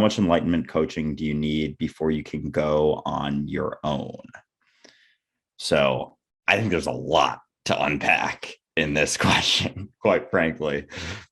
much enlightenment coaching do you need before you can go on your own? So I think there's a lot to unpack in this question, quite frankly.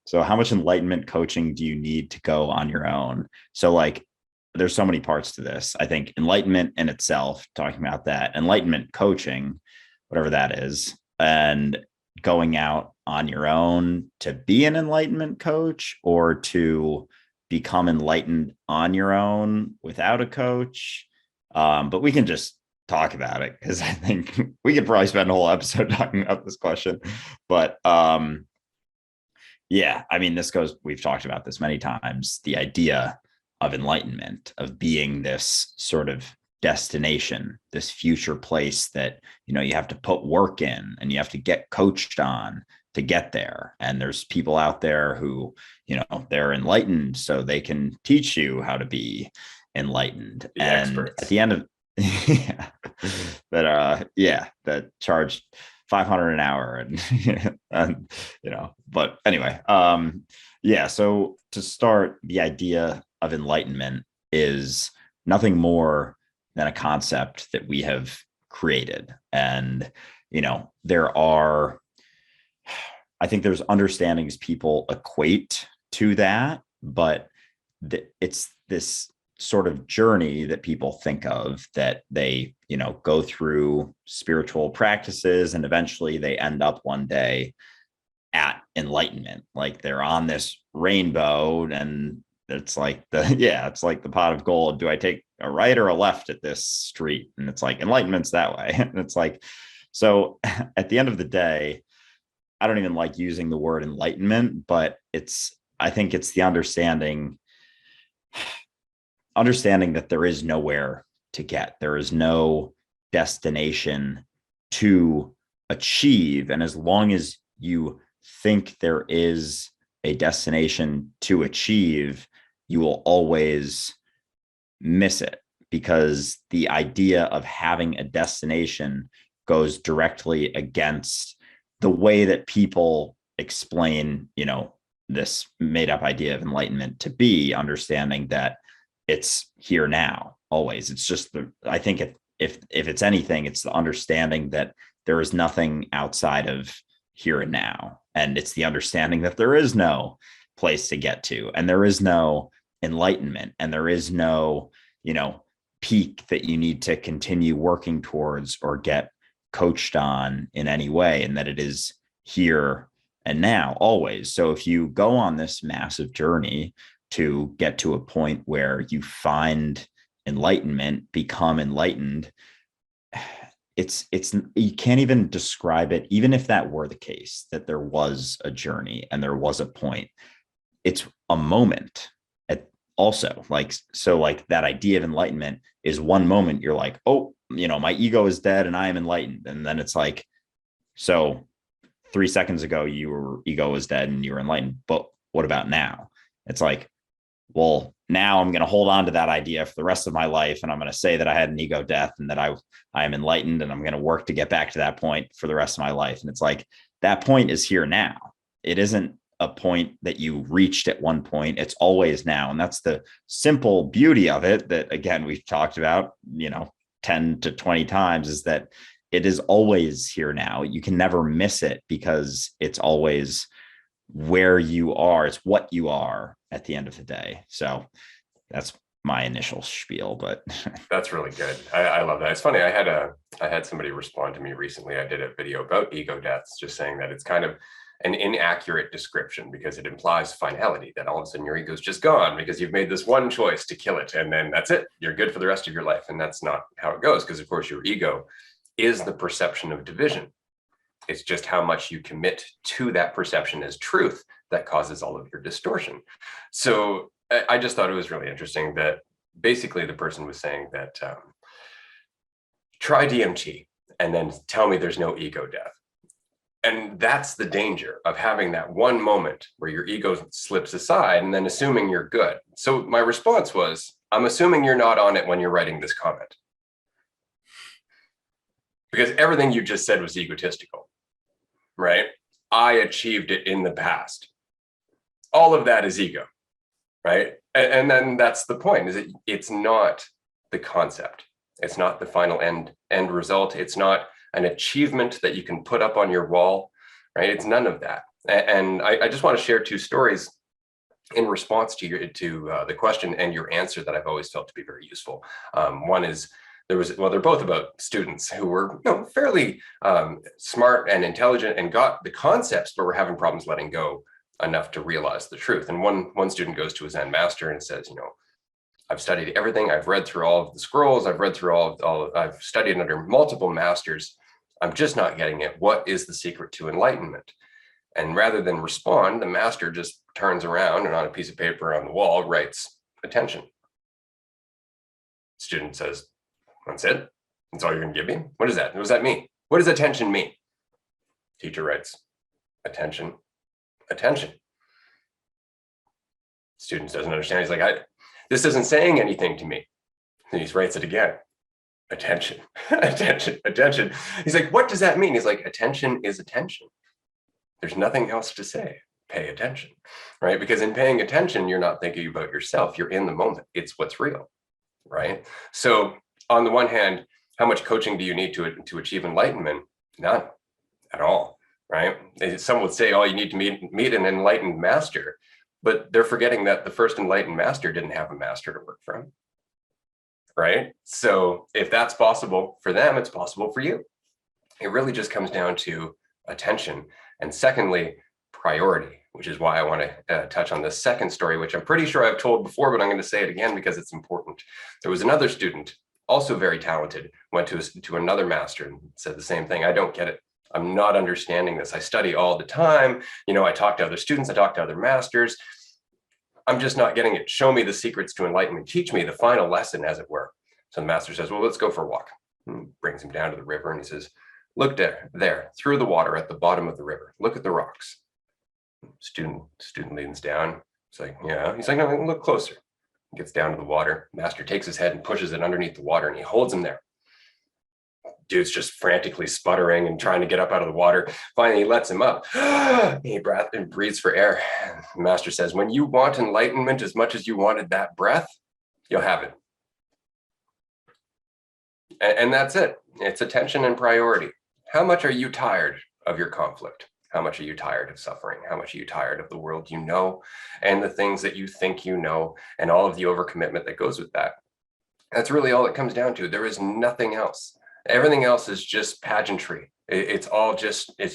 So, how much enlightenment coaching do you need to go on your own? So, like, there's so many parts to this. I think enlightenment in itself, talking about that, enlightenment coaching, whatever that is, and going out on your own to be an enlightenment coach or to become enlightened on your own without a coach. But we can just talk about it because I think we could probably spend a whole episode talking about this question. But yeah, I mean, this goes, we've talked about this many times, the idea of enlightenment, of being this sort of destination, this future place that, you have to put work in and you have to get coached on to get there. And there's people out there who, they're enlightened so they can teach you how to be enlightened. The And experts. at the end of yeah, that charged 500 an hour and but anyway, yeah, so to start, the idea of enlightenment is nothing more than a concept that we have created. And there are, I think there's understandings people equate to that, but it's this sort of journey that people think of, that they, go through spiritual practices and eventually they end up one day at enlightenment. Like they're on this rainbow and it's like it's like the pot of gold. Do I take a right or a left at this street? And it's like enlightenment's that way. And it's like, so at the end of the day, I don't even like using the word enlightenment, but I think it's the understanding that there is nowhere to get. There is no destination to achieve. And as long as you think there is a destination to achieve, you will always miss it, because the idea of having a destination goes directly against the way that people explain, this made up idea of enlightenment to be, understanding that it's here now always. It's just I think if it's anything, it's the understanding that there is nothing outside of here and now. And it's the understanding that there is no place to get to, and there is no enlightenment, and there is no, peak that you need to continue working towards or get coached on in any way, and that it is here and now always. So if you go on this massive journey to get to a point where you find enlightenment, become enlightened, it's you can't even describe it. Even if that were the case, that there was a journey and there was a point, it's a moment also, like, so like that idea of enlightenment is one moment you're like, oh, my ego is dead and I am enlightened. And then it's like, so 3 seconds ago your ego was dead and you were enlightened, but what about now? It's like, well, now I'm going to hold on to that idea for the rest of my life, and I'm going to say that I had an ego death and that I am enlightened, and I'm going to work to get back to that point for the rest of my life. And it's like, that point is here now. It isn't a point that you reached at one point. It's always now. And that's the simple beauty of it, that again, we've talked about, 10 to 20 times, is that it is always here now. You can never miss it because it's always where you are. It's what you are at the end of the day. So that's my initial spiel, but That's really good. I love that. It's funny. I had somebody respond to me recently. I did a video about ego deaths, just saying that it's kind of an inaccurate description because it implies finality, that all of a sudden your ego's just gone because you've made this one choice to kill it. And then that's it. You're good for the rest of your life. And that's not how it goes. Because of course your ego is the perception of division. It's just how much you commit to that perception as truth that causes all of your distortion. So I just thought it was really interesting that basically the person was saying that try DMT and then tell me there's no ego death. And that's the danger of having that one moment where your ego slips aside and then assuming you're good. So my response was, I'm assuming you're not on it when you're writing this comment. Because everything you just said was egotistical, right? I achieved it in the past. All of that is ego. right? And then that's the point, is it's not the concept. It's not the final end result. It's not an achievement that you can put up on your wall, right? It's none of that. And I just want to share two stories in response to the question and your answer that I've always felt to be very useful. One is, they're both about students who were fairly smart and intelligent and got the concepts, but were having problems letting go enough to realize the truth. And one student goes to a Zen master and says, I've studied everything. I've read through all of the scrolls. I've read through I've studied under multiple masters. I'm just not getting it. What is the secret to enlightenment? And rather than respond, the master just turns around and on a piece of paper on the wall writes attention. Student says, that's it? That's all you're going to give me? What is that? What does that mean? What does attention mean? Teacher writes, attention, attention. Student doesn't understand. He's like, this isn't saying anything to me. And he writes it again. Attention, attention, attention. He's like, what does that mean? He's like, attention is attention. There's nothing else to say. Pay attention, right? Because in paying attention, you're not thinking about yourself. You're in the moment. It's what's real, right? So on the one hand, how much coaching do you need to achieve enlightenment? None at all, right? Some would say, oh, you need to meet an enlightened master, but they're forgetting that the first enlightened master didn't have a master to work from, right? So if that's possible for them, it's possible for you. It really just comes down to attention. And secondly, priority, which is why I want to touch on the second story, which I'm pretty sure I've told before, but I'm going to say it again because it's important. There was another student, also very talented, went to another master and said the same thing. I don't get it. I'm not understanding this. I study all the time. I talk to other students. I talk to other masters. I'm just not getting it. Show me the secrets to enlightenment. Teach me the final lesson, as it were. So the master says, well, let's go for a walk. Brings him down to the river and he says, look there, through the water at the bottom of the river. Look at the rocks. Student leans down. It's like, yeah. He's like, no, look closer. He gets down to the water. Master takes his head and pushes it underneath the water and he holds him there. Dude's just frantically sputtering and trying to get up out of the water. Finally, he lets him up. He breathes for air. The master says, when you want enlightenment as much as you wanted that breath, you'll have it. And that's it. It's attention and priority. How much are you tired of your conflict? How much are you tired of suffering? How much are you tired of the world you know and the things that you think you know and all of the overcommitment that goes with that? That's really all it comes down to. There is nothing else. Everything else is just pageantry. It's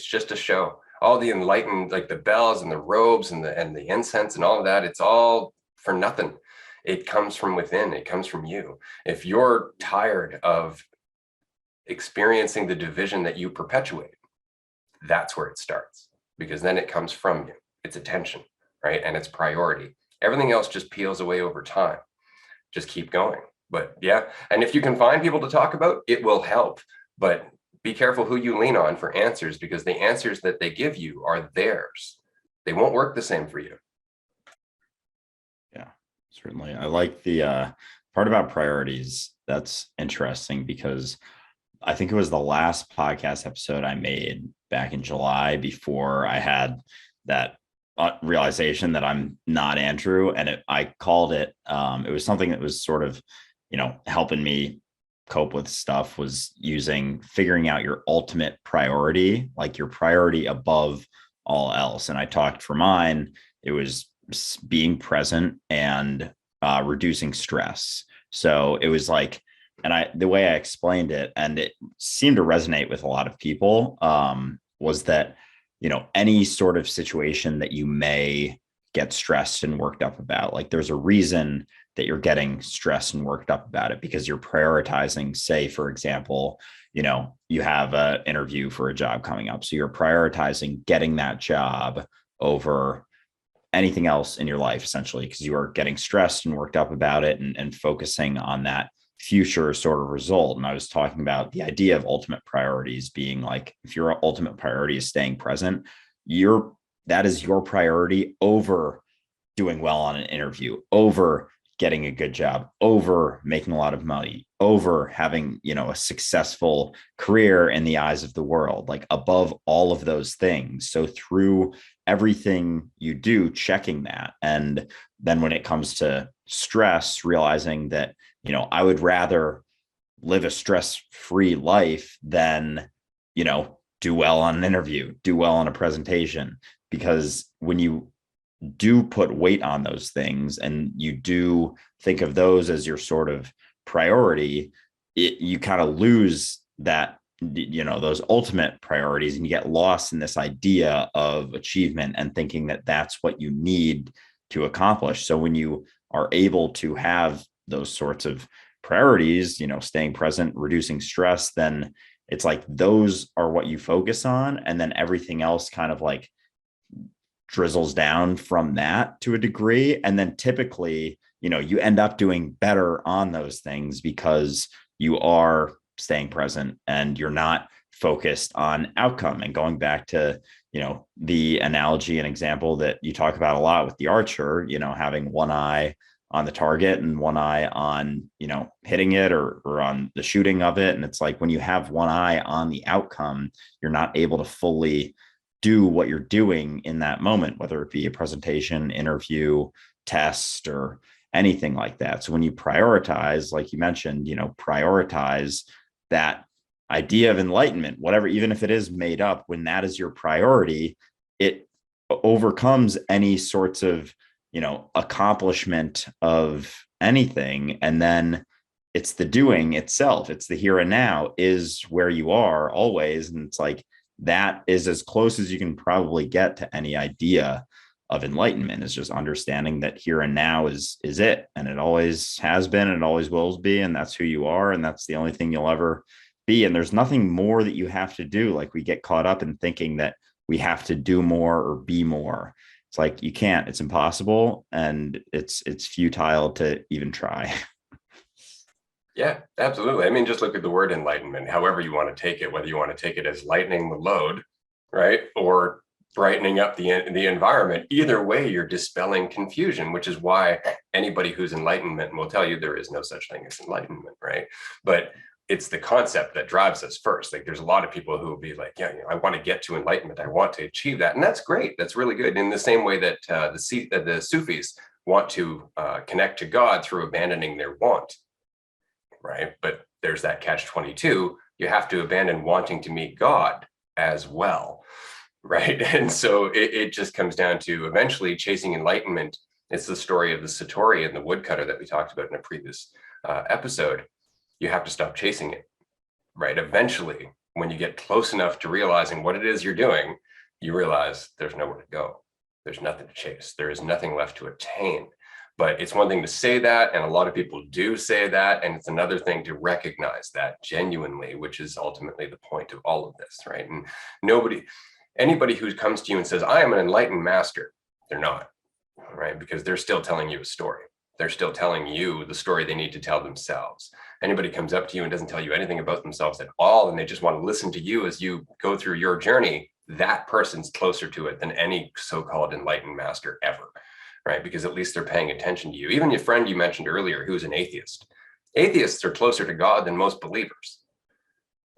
just a show. All the enlightened, like the bells and the robes and the incense and all of that, it's all for nothing. It comes from within. It comes from you. If you're tired of experiencing the division that you perpetuate, that's where it starts, because then it comes from you. It's attention, right? And it's priority. Everything else just peels away over time. Just keep going. But yeah, and if you can find people to talk about, it will help. But be careful who you lean on for answers, because the answers that they give you are theirs. They won't work the same for you. Yeah, certainly. I like the part about priorities. That's interesting because I think it was the last podcast episode I made back in July before I had that realization that I'm not Andrew. And I called it, it was something that was sort of, helping me cope with stuff, was figuring out your ultimate priority, like your priority above all else. And I talked for mine, it was being present and reducing stress. So it was like, and the way I explained it, and it seemed to resonate with a lot of people, was that, any sort of situation that you may get stressed and worked up about, like there's a reason that you're getting stressed and worked up about it, because you're prioritizing, say, for example, you have an interview for a job coming up. So you're prioritizing getting that job over anything else in your life, essentially, because you are getting stressed and worked up about it and focusing on that future sort of result. And I was talking about the idea of ultimate priorities being like, if your ultimate priority is staying present, that is your priority over doing well on an interview, over getting a good job, over making a lot of money, over having, a successful career in the eyes of the world, like above all of those things. So through everything you do, checking that. And then when it comes to stress, realizing that, I would rather live a stress-free life than, do well on an interview, do well on a presentation. Because when you do put weight on those things and you do think of those as your sort of priority, you kind of lose that, those ultimate priorities, and you get lost in this idea of achievement and thinking that that's what you need to accomplish. So when you are able to have those sorts of priorities, staying present, reducing stress, then it's like those are what you focus on, and then everything else kind of like drizzles down from that to a degree. And then typically, you end up doing better on those things because you are staying present and you're not focused on outcome. And going back to, the analogy and example that you talk about a lot with the archer, having one eye on the target and one eye on, hitting it or on the shooting of it. And it's like when you have one eye on the outcome, you're not able to fully do what you're doing in that moment, whether it be a presentation, interview, test, or anything like that. So when you prioritize, like you mentioned, prioritize that idea of enlightenment, whatever, even if it is made up, when that is your priority, it overcomes any sorts of, accomplishment of anything. And then it's the doing itself. It's the here and now is where you are always. And it's like, that is as close as you can probably get to any idea of enlightenment, is just understanding that here and now is it, and it always has been and it always will be, and that's who you are, and that's the only thing you'll ever be. And there's nothing more that you have to do. Like, we get caught up in thinking that we have to do more or be more. It's like you can't, it's impossible, and it's futile to even try. Yeah, absolutely. I mean, just look at the word enlightenment, however you want to take it, whether you want to take it as lightening the load, right? Or brightening up the environment. Either way, you're dispelling confusion, which is why anybody who's enlightenment will tell you there is no such thing as enlightenment, right? But it's the concept that drives us first. Like, there's a lot of people who will be like, yeah, I want to get to enlightenment. I want to achieve that. And that's great. That's really good. In the same way that the Sufis want to connect to God through abandoning their want, right? But there's that catch-22. You have to abandon wanting to meet God as well, right? And so it just comes down to eventually chasing enlightenment. It's the story of the Satori and the woodcutter that we talked about in a previous episode. You have to stop chasing it, right? Eventually, when you get close enough to realizing what it is you're doing, you realize there's nowhere to go. There's nothing to chase. There is nothing left to attain. But it's one thing to say that, and a lot of people do say that, and it's another thing to recognize that genuinely, which is ultimately the point of all of this, right? And anybody who comes to you and says, I am an enlightened master, they're not, right? Because they're still telling you a story. They're still telling you the story they need to tell themselves. Anybody comes up to you and doesn't tell you anything about themselves at all, and they just want to listen to you as you go through your journey, that person's closer to it than any so-called enlightened master ever, right? Because at least they're paying attention to you. Even your friend you mentioned earlier, who's an atheist. Atheists are closer to God than most believers,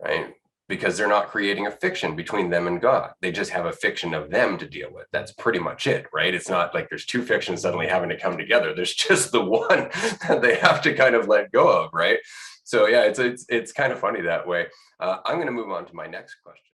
right? Because they're not creating a fiction between them and God. They just have a fiction of them to deal with. That's pretty much it, right? It's not like there's two fictions suddenly having to come together. There's just the one that they have to kind of let go of, right? So yeah, it's kind of funny that way. I'm going to move on to my next question.